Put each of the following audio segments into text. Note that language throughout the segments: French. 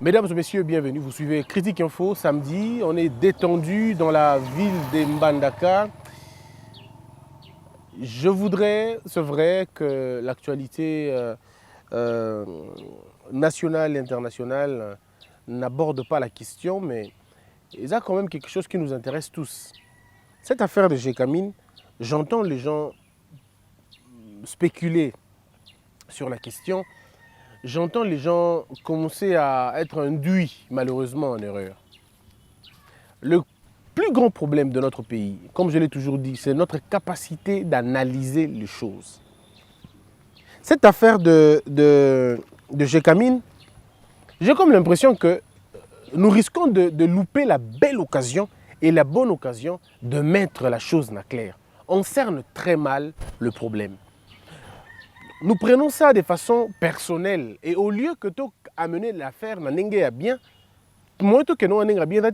Mesdames et messieurs, bienvenue. Vous suivez Critique Info samedi. On est détendu dans la ville de Mbandaka. Je voudrais, c'est vrai que l'actualité nationale et internationale n'aborde pas la question, mais il y a quand même quelque chose qui nous intéresse tous. Cette affaire de Gécamine, j'entends les gens spéculer sur la question. J'entends les gens commencer à être induits, malheureusement, en erreur. Le plus grand problème de notre pays, comme je l'ai toujours dit, c'est notre capacité d'analyser les choses. Cette affaire de Gécamine, j'ai comme l'impression que nous risquons de louper la belle occasion et la bonne occasion de mettre la chose en clair. On cerne très mal le problème. Nous prenons ça de façon personnelle et au lieu que tu amener l'affaire à bien,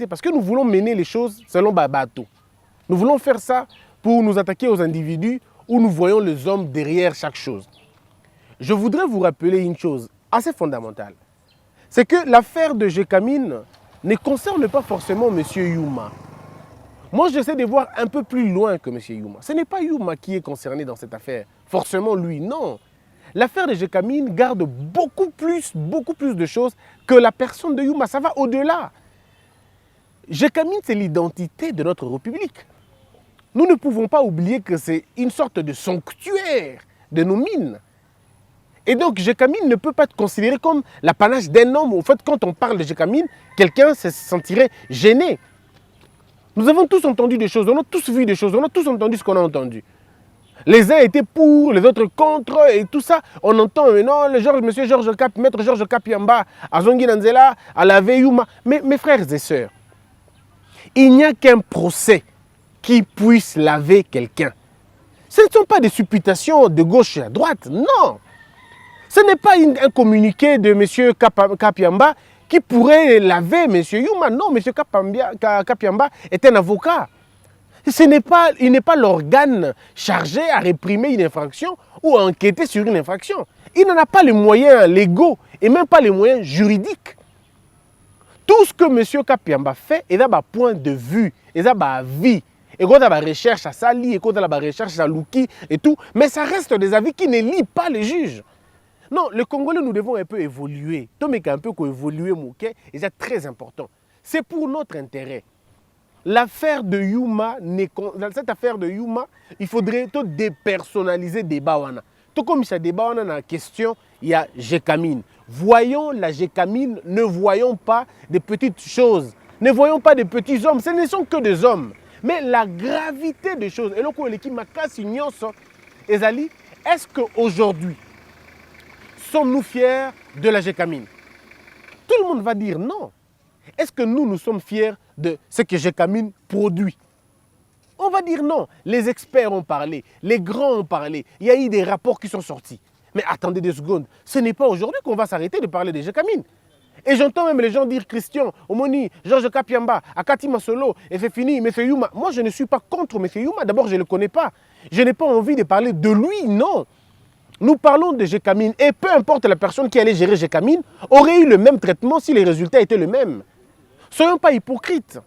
parce que nous voulons mener les choses selon Babato. Nous voulons faire ça pour nous attaquer aux individus où nous voyons les hommes derrière chaque chose. Je voudrais vous rappeler une chose assez fondamentale. C'est que l'affaire de Gécamine ne concerne pas forcément M. Youma. Moi, j'essaie de voir un peu plus loin que M. Youma. Ce n'est pas Youma qui est concerné dans cette affaire. Forcément, lui, non. L'affaire de Gécamine garde beaucoup plus de choses que la personne de Youma. Ça va au-delà. Gécamine, c'est l'identité de notre République. Nous ne pouvons pas oublier que c'est une sorte de sanctuaire de nos mines. Et donc, Gécamine ne peut pas être considéré comme l'apanage d'un homme. En fait, quand on parle de Gécamine, quelqu'un se sentirait gêné. Nous avons tous entendu des choses, on a tous vu des choses, on a tous entendu ce qu'on a entendu. Les uns étaient pour, les autres contre, et tout ça. On entend maintenant M. Georges Cap, Maître Georges Kapiamba, à Zongi Nanzela, à la Veyouma. Mais mes frères et sœurs, il n'y a qu'un procès qui puisse laver quelqu'un. Ce ne sont pas des supputations de gauche à droite, non. Ce n'est pas un communiqué de M. Kapiamba qui pourrait laver M. Youma. Non, M. Kapiamba est un avocat. Il n'est pas l'organe chargé à réprimer une infraction ou à enquêter sur une infraction. Il n'en a pas les moyens légaux et même pas les moyens juridiques. Tout ce que M. Kapiamba fait est un point de vue, est un avis. Et quand on a la recherche à Sali, et quand on a la recherche à Luki et tout, mais ça reste des avis qui ne lient pas les juges. Non, les Congolais, nous devons un peu évoluer. Tomeka un peu évoluer, et c'est très important. C'est pour notre intérêt. L'affaire de Youma, cette affaire de Youma, il faudrait tout dépersonnaliser des bawana. Tout comme ça débat dans la question, il y a Gécamine. Voyons la Gécamine, ne voyons pas des petites choses. Ne voyons pas des petits hommes, ce ne sont que des hommes. Mais la gravité des choses, et là, l'équipe m'a cassé Ezali, est-ce qu'aujourd'hui, sommes-nous fiers de la Gécamine? Tout le monde va dire non. Est-ce que nous sommes fiers de ce que Gécamine produit? On va dire non. Les experts ont parlé, les grands ont parlé, il y a eu des rapports qui sont sortis. Mais attendez 2 secondes, ce n'est pas aujourd'hui qu'on va s'arrêter de parler de Gécamine. Et j'entends même les gens dire Christian, Omoni, Georges Kapiamba, Akati Masolo, et c'est fini, M. Youma. Moi, je ne suis pas contre M. Youma. D'abord, je ne le connais pas. Je n'ai pas envie de parler de lui, non. Nous parlons de Gécamine et peu importe la personne qui allait gérer Gécamine aurait eu le même traitement si les résultats étaient les mêmes. Soyons pas hypocrites.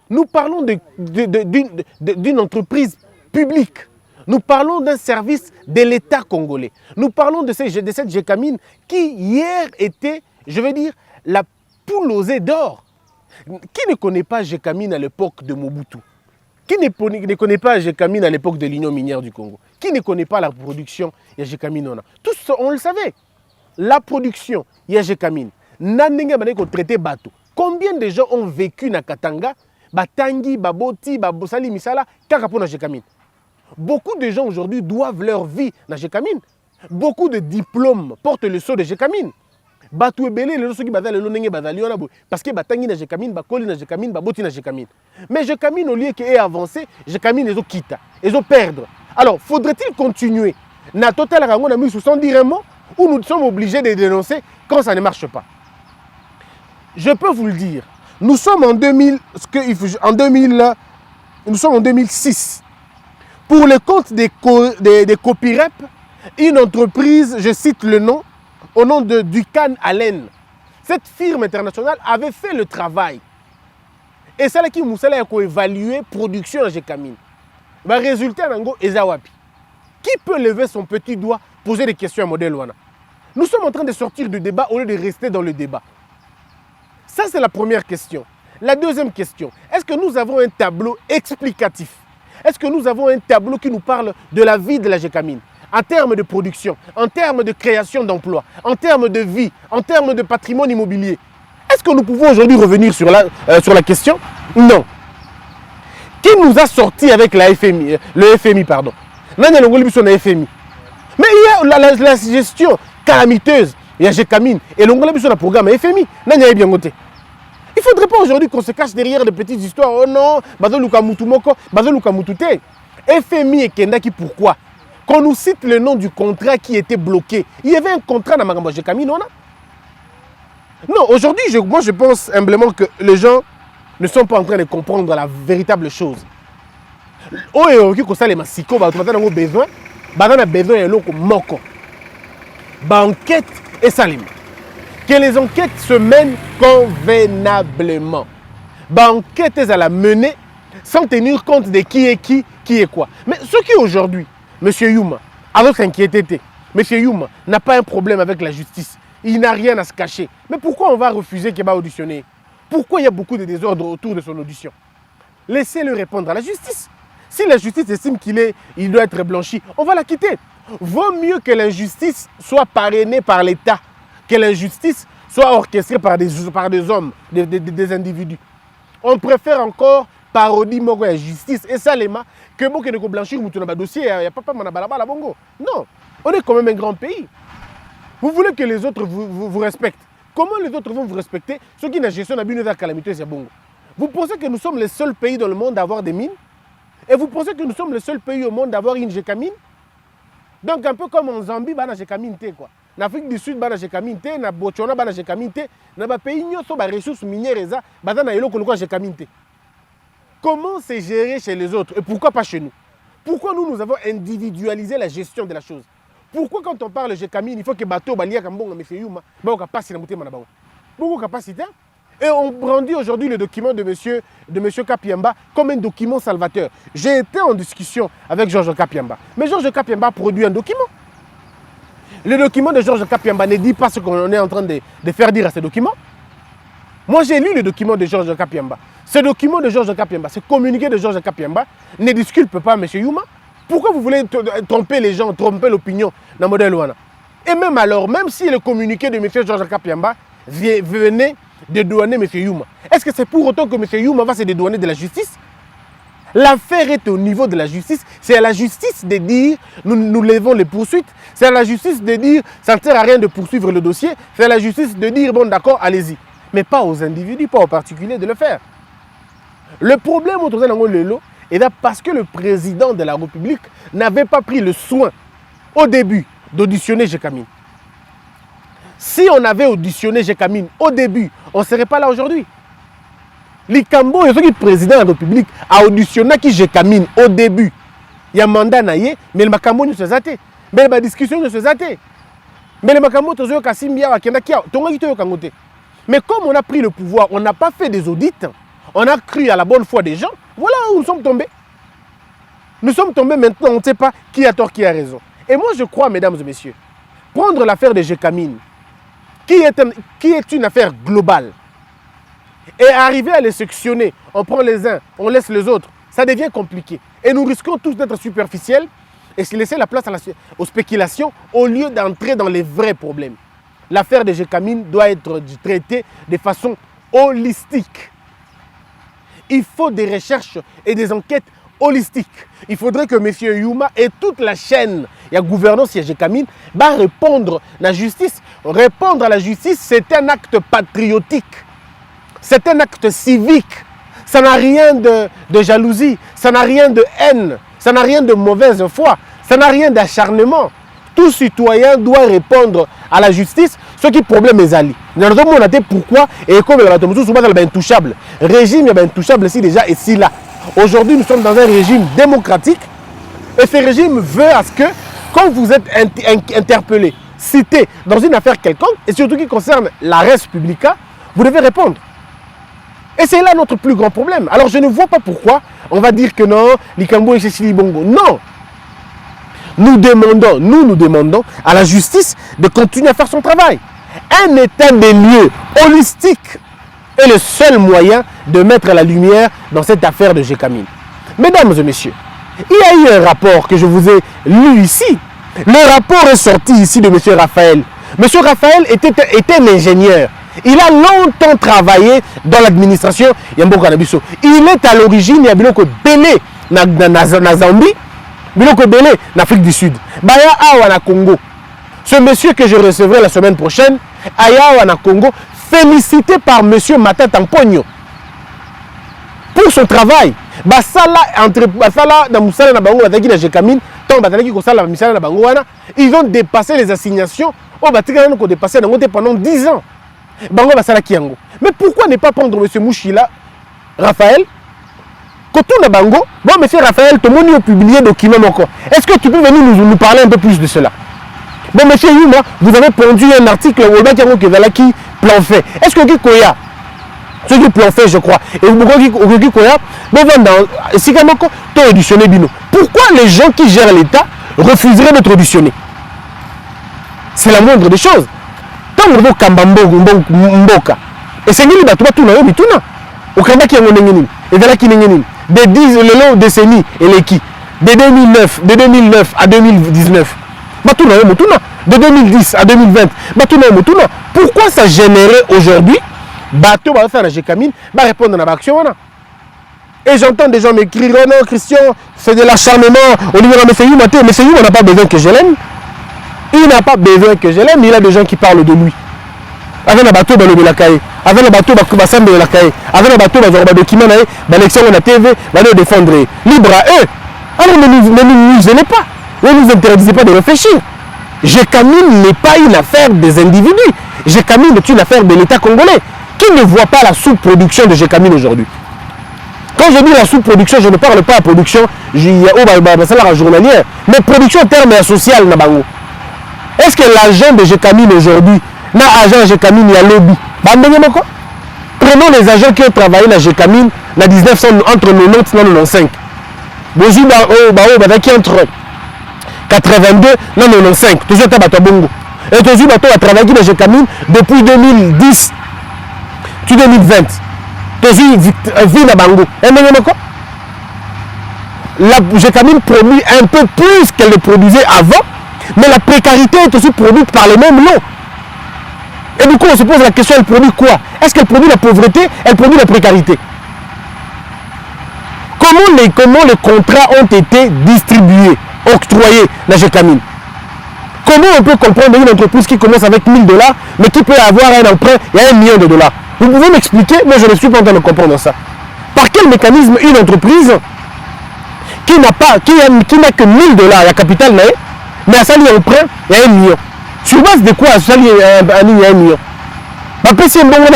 Nous parlons d'une entreprise publique. Nous parlons d'un service de l'État congolais. Nous parlons de cette Gécamine qui hier était, je veux dire, la poule aux œufs d'or. Qui ne connaît pas Gécamine à l'époque de Mobutu? Qui ne connaît pas Gécamine à l'époque de l'Union minière du Congo? Qui ne connaît pas la production? Il y a Gécamine. Tous, on le savait. La production, il y a Gécamine. Traité bateau. Combien de gens ont vécu na Katanga, Batangi, Baboti, Babosali, Misala, Karapo na Gécamine? Beaucoup de gens aujourd'hui doivent leur vie na Gécamine. Beaucoup de diplômes portent le sceau de Gécamine. Batou ebele les gens qui bazali le nenge bazali on parce que Batangi na Gécamine, Bakoli na Gécamine, Baboti na Gécamine. Mais Gécamine au lieu qu'elle ait avancé, Gécamine ils ont quitté, ils ont perdre. Alors faudrait-il continuer na total rango na mis sans dire un mot ou nous sommes obligés de dénoncer quand ça ne marche pas? Je peux vous le dire, nous sommes en 2006. Pour le compte des Copirep, une entreprise, je cite le nom, au nom de Ducan Allen, Cette firme internationale avait fait le travail. Et ça, qui a évalué la production de Gécamine. Le résultat, est Zawapi. Qui peut lever son petit doigt, poser des questions à modèle Wana? Nous sommes en train de sortir du débat au lieu de rester dans le débat. Ça, c'est la première question. La deuxième question, est-ce que nous avons un tableau explicatif? Est-ce que nous avons un tableau qui nous parle de la vie de la Gécamine? En termes de production, en termes de création d'emplois, en termes de vie, en termes de patrimoine immobilier. Est-ce que nous pouvons aujourd'hui revenir sur la question? Non. Qui nous a sorti avec la FMI, le FMI, pardon? Mais il y a la gestion calamiteuse. Il y a Gécamine et le programme FMI. Il ne faudrait pas aujourd'hui qu'on se cache derrière des petites histoires. Oh non, FMI et Kendaki, pourquoi? Qu'on nous cite le nom du contrat qui était bloqué. Il y avait un contrat dans Magambo Gécamine, non? Non, aujourd'hui, moi je pense humblement que les gens ne sont pas en train de comprendre la véritable chose. Besoin, enquête et salim. Que les enquêtes se mènent convenablement. Enquête à la mener sans tenir compte de qui est quoi. Mais ce qui aujourd'hui, M. Youma, alors s'inquiéter, M. Youma n'a pas un problème avec la justice. Il n'a rien à se cacher. Mais pourquoi on va refuser qu'il va auditionner? Pourquoi il y a beaucoup de désordre autour de son audition? Laissez-le répondre à la justice. Si la justice estime il doit être blanchi, on va la quitter. Vaut mieux que l'injustice soit parrainée par l'État, que l'injustice soit orchestrée par des hommes, des individus. On préfère encore parodie de justice et ça que bon que blanchir un dossier, il n'y a pas de bongo. Non, on est quand même un grand pays. Vous voulez que les autres vous respectent. Comment les autres vont vous respecter? Ceux qui n'ont gestion de la calamité, c'est bongo. Vous pensez que nous sommes les seuls pays dans le monde à avoir des mines? Et vous pensez que nous sommes le seul pays au monde d'avoir une Gécamine? Donc un peu comme en Zambie, il y a une Gécamine. En Afrique du Sud, il y a une Gécamine. En Botswana, il y a une Gécamine. Dans les pays où il y a des ressources minières, il y a une Gécamine. Comment c'est géré chez les autres? Et pourquoi pas chez nous? Pourquoi nous avons individualisé la gestion de la chose? Pourquoi quand on parle de Gécamine, il faut que bateau balia comme bon monsieur Youma, beaucoup de capacité. Et on brandit aujourd'hui le document de monsieur Kapiamba comme un document salvateur. J'ai été en discussion avec Georges Kapiamba. Mais Georges Kapiamba produit un document. Le document de Georges Kapiamba ne dit pas ce qu'on est en train de faire dire à ce document. Moi, j'ai lu le document de Georges Kapiamba. Ce document de Georges Kapiamba, ce communiqué de Georges Kapiamba ne disculpe pas M. Youma. Pourquoi vous voulez tromper les gens, tromper l'opinion dans le modèle Wana? Et même alors, même si le communiqué de M. Georges Kapiamba venait dédouaner M. Youma, est-ce que c'est pour autant que M. Youma va se dédouaner de la justice? L'affaire est au niveau de la justice. C'est à la justice de dire nous levons les poursuites. C'est à la justice de dire ça ne sert à rien de poursuivre le dossier. C'est à la justice de dire bon d'accord, allez-y. Mais pas aux individus, pas aux particuliers de le faire. Le problème autour de Lelo est là parce que le président de la République n'avait pas pris le soin au début d'auditionner Gécamine. Si on avait auditionné Gécamine au début, on ne serait pas là aujourd'hui. Likambo, le président de la République a auditionné Gécamine au début. Il y a un mandat naïe, mais le Makambo ne se zate. Mais la discussion ne se zate. Mais le Makambo, mais comme on a pris le pouvoir, on n'a pas fait des audits, on a cru à la bonne foi des gens, voilà où nous sommes tombés. Nous sommes tombés maintenant, on ne sait pas qui a tort, qui a raison. Et moi je crois, mesdames et messieurs, prendre l'affaire de Gécamine, qui est une affaire globale, et arriver à les sectionner, on prend les uns, on laisse les autres, ça devient compliqué. Et nous risquons tous d'être superficiels et se laisser la place aux spéculations au lieu d'entrer dans les vrais problèmes. L'affaire de Gécamine doit être traitée de façon holistique. Il faut des recherches et des enquêtes holistiques. Il faudrait que M. Youma et toute la chaîne, il y a gouvernance, il y a Gécamine, va répondre à la justice. Répondre à la justice, c'est un acte patriotique. C'est un acte civique. Ça n'a rien de jalousie, ça n'a rien de haine, ça n'a rien de mauvaise foi, ça n'a rien d'acharnement. Tout citoyen doit répondre à la justice, ce qui est problème est ali. Nous avons demandé pourquoi et comme la est intouchable. Régime est intouchable ici déjà et si là. Aujourd'hui, nous sommes dans un régime démocratique et ce régime veut à ce que quand vous êtes interpellé, cité dans une affaire quelconque, et surtout qui concerne la res publica, vous devez répondre. Et c'est là notre plus grand problème. Alors je ne vois pas pourquoi on va dire que non, Likambo et Cécilie Bongo. Non. Nous demandons à la justice de continuer à faire son travail. Un état des lieux holistique est le seul moyen de mettre la lumière dans cette affaire de Gécamine. Mesdames et messieurs, il y a eu un rapport que je vous ai lu ici. Le rapport est sorti ici de M. Raphaël. M. Raphaël était un ingénieur. Il a longtemps travaillé dans l'administration Yambo Kanabiso. Il est à l'origine de Biloko Belé na Zambie, Biloko Belé en Afrique du Sud. Baya Awa na Congo. Ce monsieur que je recevrai la semaine prochaine, Aya na Congo, félicité par M. Matata Mpogno pour son travail. Ils ont dépassé les assignations. Pendant 10 ans. Mais pourquoi ne pas prendre M. Mouchila, Raphaël, Bango, bon, M. Raphaël, tout le monde a publié un document encore. Est-ce que tu peux venir nous parler un peu plus de cela? Bon, M. Yuma, vous avez pondu un article au qui plan fait. Est-ce que Koya, ce qui plan fait, je crois, et vous Koya, pourquoi les gens qui gèrent l'État refuseraient d'être auditionnés? C'est la moindre des choses. Tant que vous Kambambo, Mboka, et c'est lui qui tout le monde, au Kanda qui est mon ennemi, et de là qui est ennemi, des 10 le long décennies et les qui, de 2009 à 2019, de 2010 à 2020, pourquoi ça générait aujourd'hui, bateau va faire la Gécamine, va répondre à l'action. Et j'entends des gens m'écrire, oh non, Christian, c'est de l'acharnement, au niveau de M. Youma, M. Youma n'a pas besoin que je l'aime. Il n'a pas besoin que je l'aime, il y a des gens qui parlent de lui. Avec le bateau, il va le avec le bateau, il va s'embêter la caille. Avec le bateau, il va le document, il va l'élection de la TV, il va le défendre. Libre à eux. Alors ne nous gênez pas. Ne nous interdisez pas de réfléchir. Gécamine n'est pas une affaire des individus. Gécamine est une affaire de l'État congolais. Qui ne voit pas la sous-production de Gécamine aujourd'hui? Quand je dis la sous-production, je ne parle pas de production journalière, mais production terme et sociale. Est-ce que l'agent de Gécamine aujourd'hui, l'agent de Gécamine, il y a lobby? Prenons les agents qui ont travaillé dans Gécamine entre 90 et 95. Qui entre 82 et 95. Toujours Bongo. Et toujours a travaillé dans Gécamine depuis 2010 to 2020. Toujours vie dans Bango. La Gécamine produit un peu plus qu'elle ne produisait avant. Mais la précarité est aussi produite par les mêmes lots. Et du coup, on se pose la question, elle produit quoi? Est-ce qu'elle produit la pauvreté? Elle produit la précarité? Comment les contrats ont été distribués, octroyés dans Gécamine? Comment on peut comprendre une entreprise qui commence avec 1000 $, mais qui peut avoir un emprunt et 1 million de $? Vous pouvez m'expliquer? Moi, je ne suis pas en train de comprendre ça. Par quel mécanisme une entreprise qui n'a que 1000 $, la capitale, mais à ça, il y a un emprunt, il y a 1 million. Sur base de quoi ça, il y a 1 million?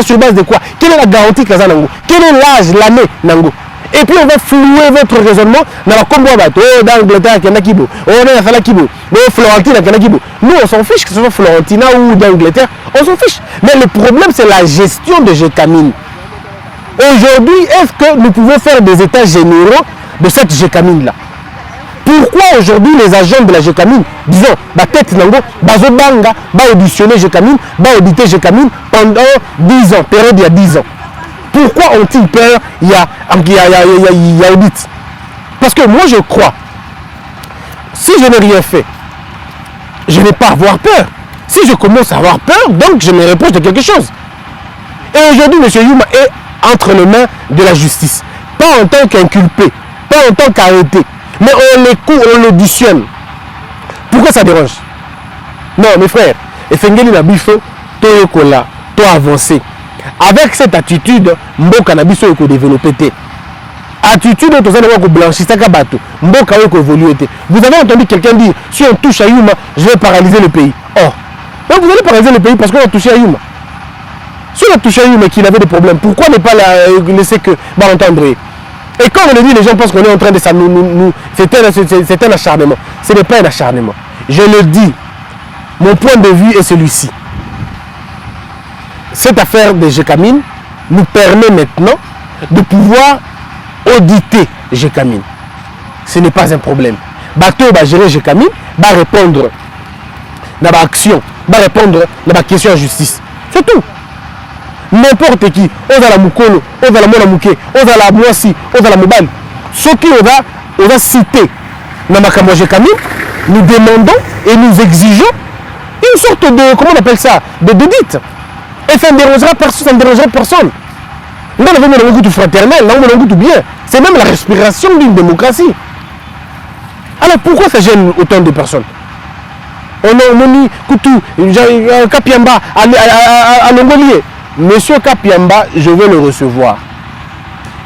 Sur base de quoi? Quelle est la garantie que ça n'a? Quel est l'âge, l'année nango? Et puis on va flouer votre raisonnement dans la combo d'Angleterre qui est Nakibo, Florentine qui est Nakibo. Nous on s'en fiche que ce soit Florentina ou d'Angleterre, on s'en fiche. Mais le problème c'est la gestion de Gécamine. Aujourd'hui, est-ce que nous pouvons faire des états généraux de cette Gécamine là? Pourquoi aujourd'hui les agents de la Gécamine, disons, la tête nango, bazobanga, va auditionner Gécamine, va auditer Gécamine pendant 10 ans, période il y a 10 ans? Pourquoi ont-ils peur? Il y a audit. Parce que moi je crois, si je n'ai rien fait, je ne vais pas avoir peur. Si je commence à avoir peur, donc je me reproche de quelque chose. Et aujourd'hui, M. Youma est entre les mains de la justice. Pas en tant qu'inculpé, pas en tant qu'arrêté. Mais on l'écoute, on l'auditionne. Pourquoi ça dérange? Non, mes frères, et Fengeli Nabifo, toi avancé. Avec cette attitude, Mboka Nabiso est développé. Attitude, on blanchir ça bateau. Mboka est évolué. Vous avez entendu quelqu'un dire, si on touche à Youma, je vais paralyser le pays. Oh, donc vous allez paralyser le pays parce qu'on a touché à Youma. Si on a touché à Youma et qu'il avait des problèmes, pourquoi ne pas laisser que entendre? Et quand on le dit, les gens pensent qu'on est en train de ça. C'est un acharnement. Ce n'est pas un acharnement. Je le dis. Mon point de vue est celui-ci. Cette affaire de Gécamine nous permet maintenant de pouvoir auditer Gécamine. Ce n'est pas un problème. Bateau va gérer Gécamine, va répondre dans l'action, va répondre dans la question en justice. C'est tout. N'importe qui, on a la Moukolo, on a la Mona Mouké, on a la Mouassi, on a la Mobile. Ce qui on va citer dans la Gécamine, nous demandons et nous exigeons une sorte de, comment on appelle ça, d'audit. Et ça ne dérangera personne, ça ne dérangera personne. Nous avons un goût fraternel, nous avons un goût bien. C'est même la respiration d'une démocratie. Alors pourquoi ça gêne autant de personnes? On a mis Koutou, Kapiamba, à Longolier. Monsieur Kapiamba, je vais le recevoir.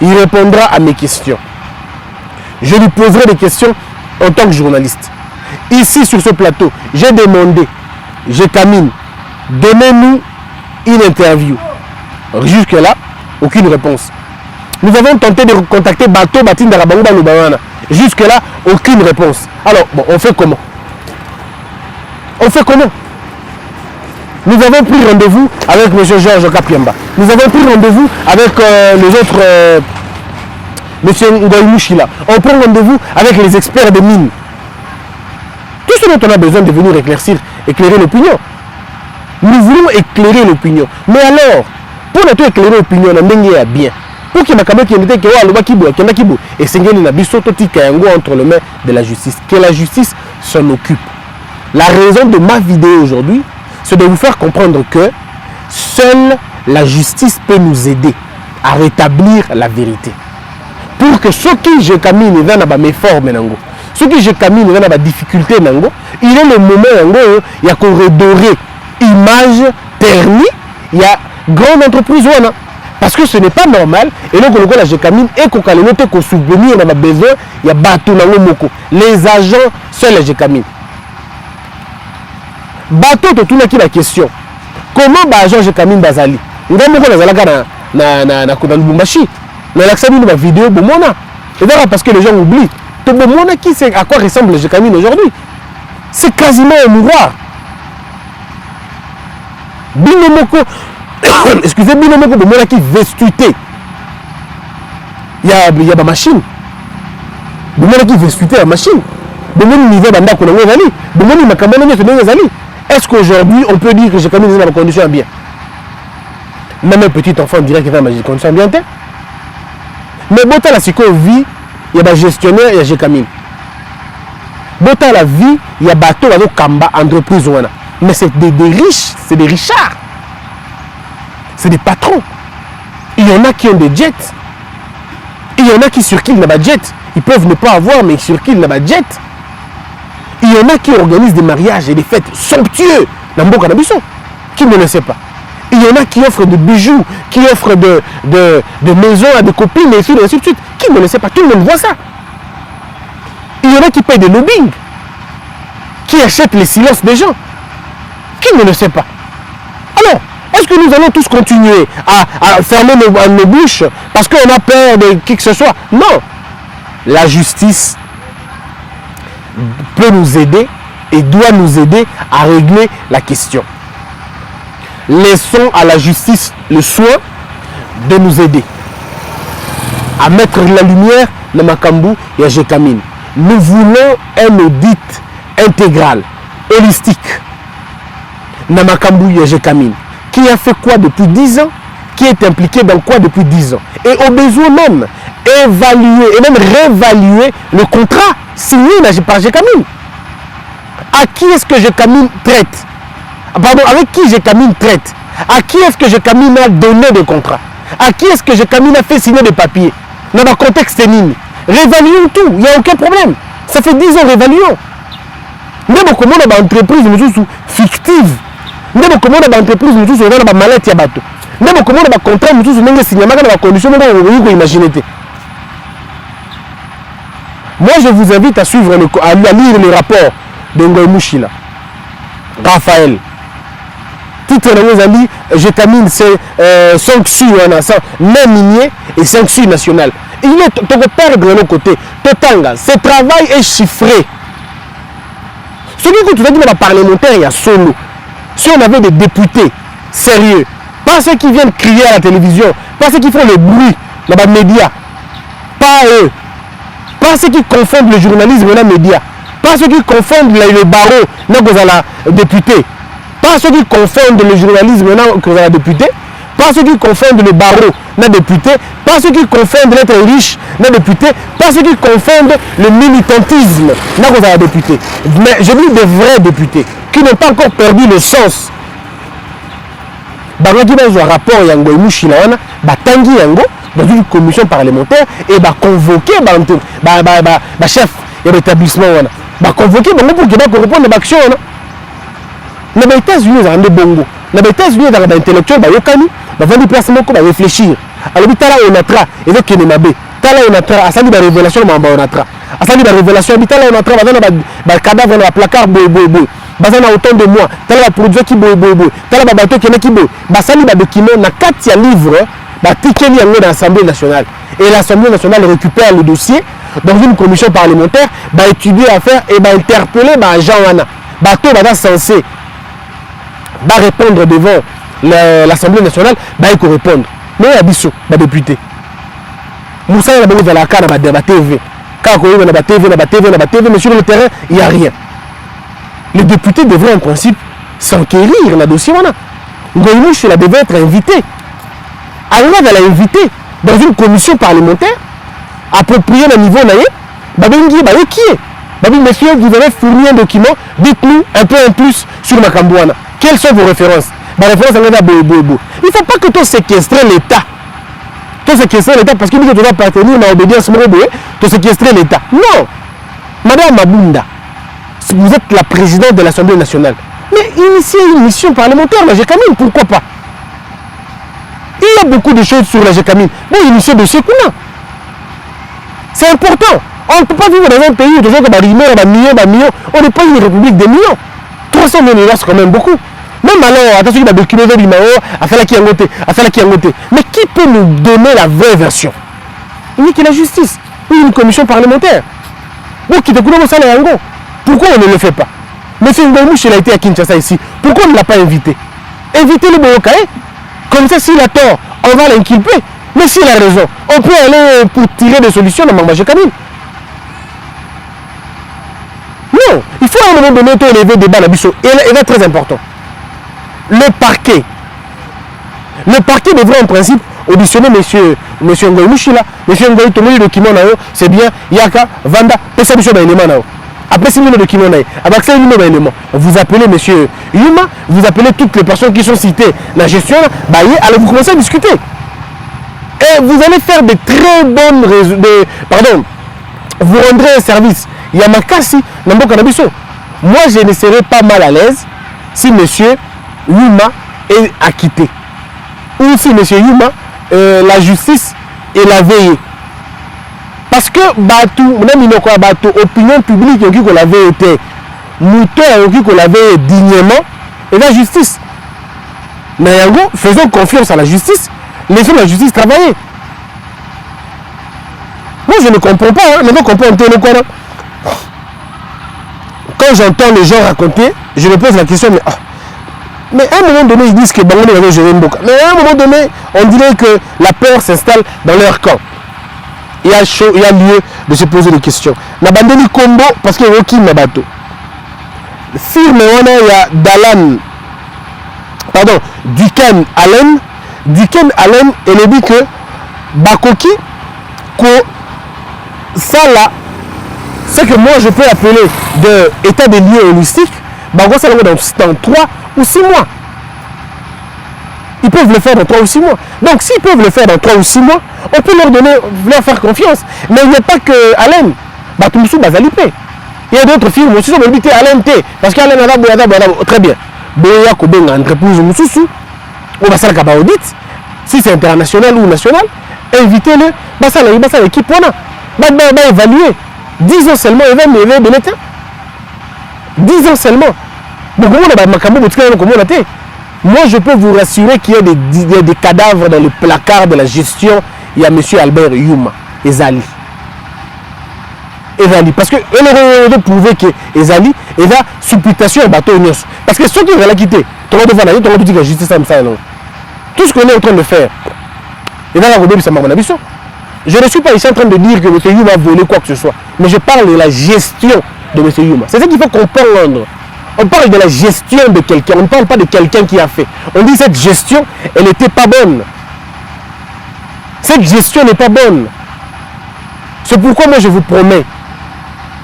Il répondra à mes questions. Je lui poserai des questions en tant que journaliste. Ici, sur ce plateau, j'ai demandé, Gécamine, donnez-nous une interview. Jusque-là, aucune réponse. Nous avons tenté de contacter Bato Batin Darabangba Lubawana. Jusque-là, aucune réponse. Alors, bon, on fait comment? On fait comment? Nous avons pris rendez-vous avec M. Georges Kapiamba. Nous avons pris rendez-vous avec les autres, M. Ngoïmouchila. On prend rendez-vous avec les experts des mines. Tout ce dont on a besoin de venir éclairer l'opinion. Nous voulons éclairer l'opinion. Mais alors, pour nous éclairer l'opinion, on a bien. Pour qu'il y ait entre les mains de la justice. Que la justice s'en occupe. La raison de ma vidéo aujourd'hui, c'est de vous faire comprendre que seule la justice peut nous aider à rétablir la vérité. Pour que ceux qui Gécamine dans mes formes, ceux qui Gécamine dans la difficulté, il est le moment il y a qu'on redorer image ternie, il y a grande entreprise. Parce que ce n'est pas normal. Et donc, la Gécamine et qu'on note qu'on souvenir dans besoin, il y a Bato Moko. Les agents, seul la Gécamine. Bato, tu as la question. Comment l'agent Gécamine Bazali? Nous avons na Lubumbashi. Nous avons la vidéo de Mona. Et d'ailleurs, parce que les gens oublient. Mona, qui sait à quoi ressemble le Gécamine aujourd'hui? C'est quasiment un miroir. Binomoko. Excusez, Binomoko, Mona qui vestuité. Il y a ma machine. Mona qui vestuité la machine. Est-ce qu'aujourd'hui on peut dire que j'ai quand même des conditions bien? Même un petit enfant dirait qu'il a des conditions bien. Mais Bota la vie, il y a des gestionnaires, il y a Gécamine. Bota la vie, il y a bateau, il y a Kamba, entreprise. Mais c'est des riches, c'est des richards. C'est des patrons. Il y en a qui ont des jets. Il y en a qui circulent dans la jet. Ils peuvent ne pas avoir, mais ils circulent dans la jet. Il y en a qui organisent des mariages et des fêtes somptueux dans le Bokanabiso. Qui ne le sait pas? Il y en a qui offrent des bijoux, qui offrent de maisons à des copines et ainsi de suite. Qui ne le sait pas? Tout le monde voit ça. Il y en a qui payent des lobbying, qui achètent les silences des gens. Qui ne le sait pas? Alors, est-ce que nous allons tous continuer à fermer nos bouches parce qu'on a peur de qui que ce soit? Non. La justice peut nous aider et doit nous aider à régler la question. Laissons à la justice le soin de nous aider à mettre la lumière dans Makambu et à Gécamine. Nous voulons un audit intégral, holistique dans Makambu et à Gécamine. Qui a fait quoi depuis 10 ans? Qui est impliqué dans quoi depuis 10 ans? Et au besoin même, évaluer et même réévaluer le contrat signé par Gécamine. À qui est-ce que Gécamine traite? Pardon, avec qui Gécamine traite? À qui est-ce que Gécamine a donné des contrats? À qui est-ce que Gécamine a fait signer des papiers? Dans le contexte mine. Réévaluons tout, il n'y a aucun problème. Ça fait 10 ans, réévaluons. Même comment on a une entreprise fictive. Même comment on a une entreprise qui a une maladie à bateau. Même comment on a un contrat qui a signé des conditions que imaginer. Moi, je vous invite à suivre, à lire le rapport de Ngoïmouchila. Raphaël. Titre de nos amis, Gécamine, c'est sanction, même minier et sanction nationale. Il est perdre de l'autre côté. Totanga, ce travail est chiffré. Ce que tu as dit dans les parlementaires, il y a solo. Si on avait des députés sérieux, pas ceux qui viennent crier à la télévision, pas ceux qui font le bruit dans les médias, pas eux, pas ceux qui confondent le journalisme et les médias, pas ceux qui confondent les barreaux dans les députés, pas ceux qui confondent le journalisme dans les députés, pas ceux qui confondent le barreau dans les députés, pas ceux qui confondent l'être riche dans les députés, pas ceux qui confondent le militantisme dans les députés. Mais je dis des vrais députés qui n'ont pas encore perdu le sens. Bango qui dans un rapport yango imushi na wana batangi yango dans une commission parlementaire et ba convoquer ba chef de l'établissement wana ba convoquer bango pour que ba répondre à l'action wana. Na ba États-Unis za rende bongo. Na ba États-Unis za ba intellectuel ba yokani ba vandi place moko ba réfléchir. Alors bitala onatra ezo kene mabe. Tala onatra asali ba révélation mamba onatra. Asali ba révélation bitala onatra ba cadavre na placard boy. Bazana autant de moi, tel la produit qui boy, tel la bateau qui boy, basali ba document na 4 livres, ba tikeli yango dans l'Assemblée nationale. Et l'Assemblée nationale récupère le dossier dans une commission parlementaire, ba étudier l'affaire et ba interpeller ba agent wana. Bateau ba censé ba répondre devant l'Assemblée nationale, ba il répondre. Mais ya biso ba député. Moussa na bango dans la carte ba TV. Quand on na ba TV, mais sur le terrain, il y a rien. Les députés devraient en principe s'enquérir dans le dossier. Ngoïmouche devait être invité. Alors elle l'a invité dans une commission parlementaire appropriée au niveau naïe. Babengi qui est Babengi monsieur, vous avez fourni un document. Dites-nous un peu en plus sur Makambouana. Quelles sont vos références? Ma référence à l'État. Il ne faut pas que tu séquestres l'État. Tu séquestres l'État parce que tu dois appartenir à l'obédience morale. Tu séquestres l'État. Non. Madame Mabunda, vous êtes la présidente de l'Assemblée nationale. Mais initier une mission parlementaire, la GECAMINE, pourquoi pas? Il y a beaucoup de choses sur la GECAMINE. Bon, initier le dossier qu'on a. C'est important. On ne peut pas vivre dans un pays où des gens qui ont millions. On n'est pas une république des millions. 300 millions, c'est quand même beaucoup. Même alors, attention, il y a des documents de l'IMAO, à faire la qui a noté. Mais qui peut nous donner la vraie version? Il n'y a que la justice. Ou une commission parlementaire. Bon, qui te coule au salaire en gros. Pourquoi on ne le fait pas? Monsieur Ngoïmouche, il a été à Kinshasa ici. Pourquoi on ne l'a pas invité? Invitez-le Boyokae. Comme ça, s'il a tort, on va l'inculper. Mais s'il a raison, on peut aller pour tirer des solutions dans Mamba GECAMINE. Non, il faut à un moment donné élever le débat là-bas. Et là, très important. Le parquet. Le parquet devrait en principe auditionner monsieur Ngoïmouche là. Monsieur Ngoïmouche, tout le document là, c'est bien. Yaka, Vanda, Pessa Bicho Baïlema là. Après 6 000 documents, vous appelez monsieur Yuma, vous appelez toutes les personnes qui sont citées dans la gestion, alors vous commencez à discuter. Et vous allez faire de très bonnes vous rendrez un service. Il y a Makassi, moi je ne serais pas mal à l'aise si monsieur Yuma est acquitté. Ou si monsieur Yuma, la justice est la veille. Parce que l'opinion publique qui l'avait été mouton qui l'avait dignement et la justice. Mais faisons confiance à la justice, laissons la justice travailler. Moi je ne comprends pas, mais quand j'entends les gens raconter, je me pose la question, mais à un moment donné ils disent que Bango avait géré une boca. Mais à un moment donné, on dirait que la peur s'installe dans leur camp. Il y a lieu de se poser des questions. Nabandeli Combo parce qu'il y a aucun nabato. Firme il y a Dalan, pardon, Duken Allen, elle dit que Bakoki, ça là, ce que moi je peux appeler de état des lieux holistiques, Bakoki ça dans 3 ou 6 mois. Ils peuvent le faire dans 3 ou 6 mois. Donc s'ils peuvent le faire dans 3 ou 6 mois, on peut leur faire confiance. Mais il n'y a pas que Alain. Batumsou Bazalipé. Il y a d'autres films aussi qui ont habité Alain T. Parce qu'Alain a très bien. Boya Kobenga entreprise Moussoussou. On va faire un audit. Si c'est international ou national, invitez-le. Bassa l'équipe. On va évaluer. 10 ans seulement, il va de l'État. 10 ans seulement. Donc comment on a été? Moi, je peux vous rassurer qu'il y a des cadavres dans le placard de la gestion. Il y a M. Albert Yuma et Zali. ezali parce que eux ont prouvé que ezali et la supputation et bateau nyos parce que ceux qui veulent la quitter tout le monde va tout le monde dit que justice ça me ça non tout ce qu'on est en train de faire et dans la rodée ça m'a mon avis. Je ne suis pas ici en train de dire que M. Youma a volé quoi que ce soit, mais je parle de la gestion de M. Youma. C'est ça qu'il faut comprendre. On parle de la gestion de quelqu'un, on ne parle pas de quelqu'un qui a fait. On dit que cette gestion, elle n'était pas bonne. Cette gestion n'est pas bonne. C'est pourquoi moi je vous promets,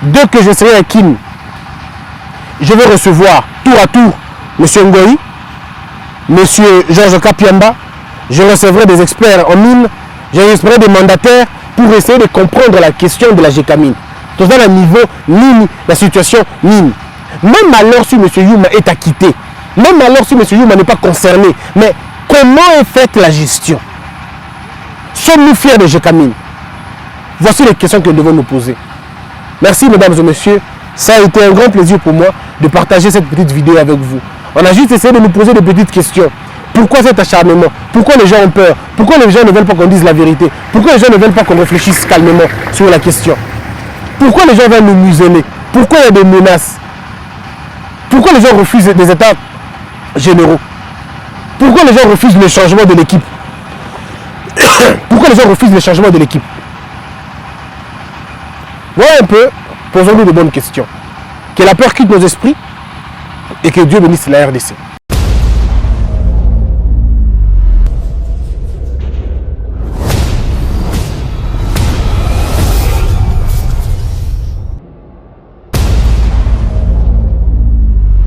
dès que je serai à Kin, je vais recevoir tour à tour M. Ngoï, M. Georges Kapiamba, je recevrai des experts en mine, je recevrai des mandataires pour essayer de comprendre la question de la GECAMINE. Tout ça, le niveau mine, la situation mine. Même alors si M. Youma est acquitté, même alors si M. Youma n'est pas concerné, mais comment est faite la gestion? Sommes-nous fiers de GECAMINE? Voici les questions que nous devons nous poser. Merci mesdames et messieurs, ça a été un grand plaisir pour moi de partager cette petite vidéo avec vous. On a juste essayé de nous poser des petites questions. Pourquoi cet acharnement? Pourquoi les gens ont peur? Pourquoi les gens ne veulent pas qu'on dise la vérité? Pourquoi les gens ne veulent pas qu'on réfléchisse calmement sur la question? Pourquoi les gens veulent nous museler? Pourquoi il y a des menaces? Pourquoi les gens refusent des états généraux? Pourquoi les gens refusent le changement de l'équipe? Pourquoi les gens refusent le changement de l'équipe? Voilà un peu, posons-nous de bonnes questions. Que la peur quitte nos esprits et que Dieu bénisse la RDC.